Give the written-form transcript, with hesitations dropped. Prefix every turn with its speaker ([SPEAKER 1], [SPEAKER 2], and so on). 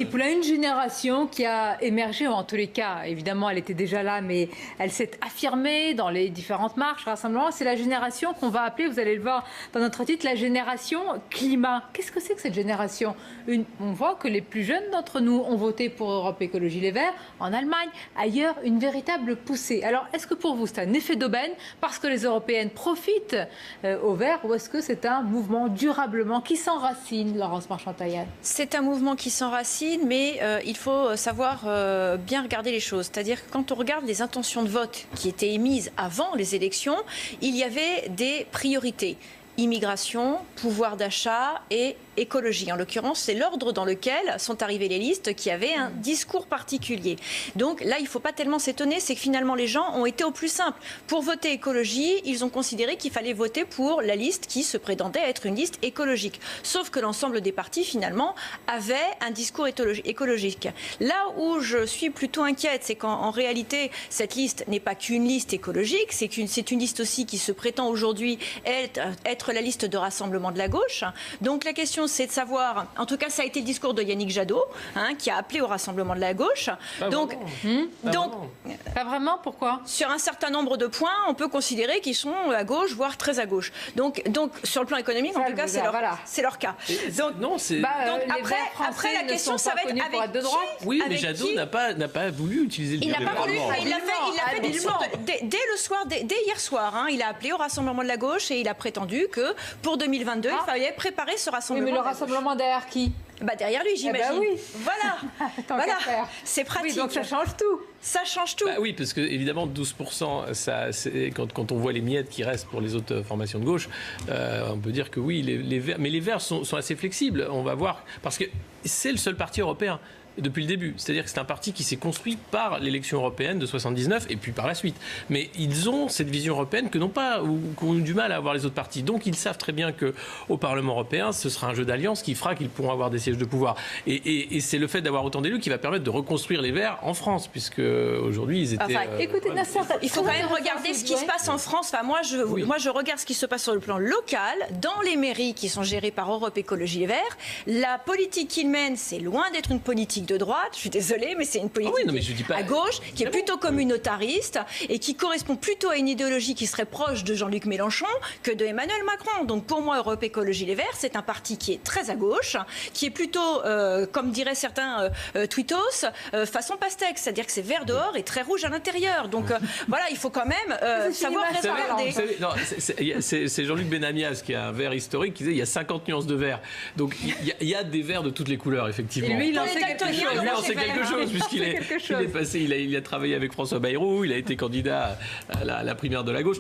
[SPEAKER 1] Et pour une génération qui a émergé, ou en tous les cas, évidemment, elle était déjà là, mais elle s'est affirmée dans les différentes marches, rassemblements. C'est la génération qu'on va appeler, vous allez le voir dans notre titre, la génération climat. Qu'est-ce que c'est que cette génération? On voit que les plus jeunes d'entre nous ont voté pour Europe Écologie Les Verts en Allemagne, ailleurs, une véritable poussée. Alors, est-ce que pour vous, c'est un effet d'aubaine parce que les Européennes profitent aux Verts, ou est-ce que c'est un mouvement durablement qui s'enracine, Laurence Marchand-Taillade?
[SPEAKER 2] C'est un mouvement qui s'enracine, mais il faut savoir bien regarder les choses. C'est-à-dire que quand on regarde les intentions de vote qui étaient émises avant les élections, il y avait des priorités. Immigration, pouvoir d'achat et écologie. En l'occurrence, c'est l'ordre dans lequel sont arrivées les listes qui avaient un discours particulier. Donc là, il ne faut pas tellement s'étonner, c'est que finalement les gens ont été au plus simple. Pour voter écologie, ils ont considéré qu'il fallait voter pour la liste qui se prétendait être une liste écologique. Sauf que l'ensemble des partis, finalement, avaient un discours écologique. Là où je suis plutôt inquiète, c'est qu'en réalité, cette liste n'est pas qu'une liste écologique, c'est une liste aussi qui se prétend aujourd'hui être la liste de rassemblement de la gauche. Donc la question, c'est de savoir, en tout cas ça a été le discours de Yannick Jadot, qui a appelé au rassemblement de la gauche.
[SPEAKER 1] Pas vraiment, pourquoi?
[SPEAKER 2] Sur un certain nombre de points, on peut considérer qu'ils sont à gauche, voire très à gauche. Donc sur le plan économique, en tout cas, c'est leur cas.
[SPEAKER 1] Après la question, ça va être avec
[SPEAKER 3] de droite. Oui, mais Jadot n'a pas voulu utiliser le
[SPEAKER 2] Il n'a pas voulu, il l'a fait dès le soir, dès hier soir. Il a appelé au rassemblement de la gauche et il a prétendu que pour 2022, il fallait préparer ce rassemblement.
[SPEAKER 1] Oui, mais le rassemblement derrière qui?
[SPEAKER 2] Derrière lui, j'imagine.
[SPEAKER 1] Oui.
[SPEAKER 2] Voilà. C'est pratique.
[SPEAKER 1] Oui, donc ça change tout.
[SPEAKER 2] Ça change tout.
[SPEAKER 3] Oui, parce que évidemment 12%, quand on voit les miettes qui restent pour les autres formations de gauche, on peut dire que oui, les Verts, mais les Verts sont assez flexibles. On va voir, parce que c'est le seul parti européen depuis le début. C'est-à-dire que c'est un parti qui s'est construit par l'élection européenne de 79 et puis par la suite. Mais ils ont cette vision européenne que n'ont pas ou qu'ont eu du mal à avoir les autres partis. Donc ils savent très bien qu'au Parlement européen, ce sera un jeu d'alliance qui fera qu'ils pourront avoir des sièges de pouvoir. Et c'est le fait d'avoir autant d'élus qui va permettre de reconstruire les Verts en France, puisque aujourd'hui ils étaient...
[SPEAKER 1] Écoutez, Nasser,
[SPEAKER 2] il faut quand même regarder ce qui se passe en France. Moi, je regarde ce qui se passe sur le plan local, dans les mairies qui sont gérées par Europe Écologie Les Verts. La politique qu'ils mènent, c'est loin d'être une politique de droite, je suis désolée, mais c'est une politique à gauche, qui est plutôt communautariste et qui correspond plutôt à une idéologie qui serait proche de Jean-Luc Mélenchon que de Emmanuel Macron. Donc pour moi, Europe Écologie Les Verts, c'est un parti qui est très à gauche, qui est plutôt, comme diraient certains tweetos, façon pastèque, c'est-à-dire que c'est vert dehors et très rouge à l'intérieur. Donc voilà, il faut quand même savoir regarder.
[SPEAKER 3] C'est Jean-Luc Benamias qui a un vert historique qui disait il y a 50 nuances de vert. Donc il y a des verts de toutes les couleurs, effectivement.
[SPEAKER 1] Et lui, il en sait
[SPEAKER 3] quelque chose, puisqu'il est passé, il a travaillé avec François Bayrou, il a été candidat à la primaire de la gauche.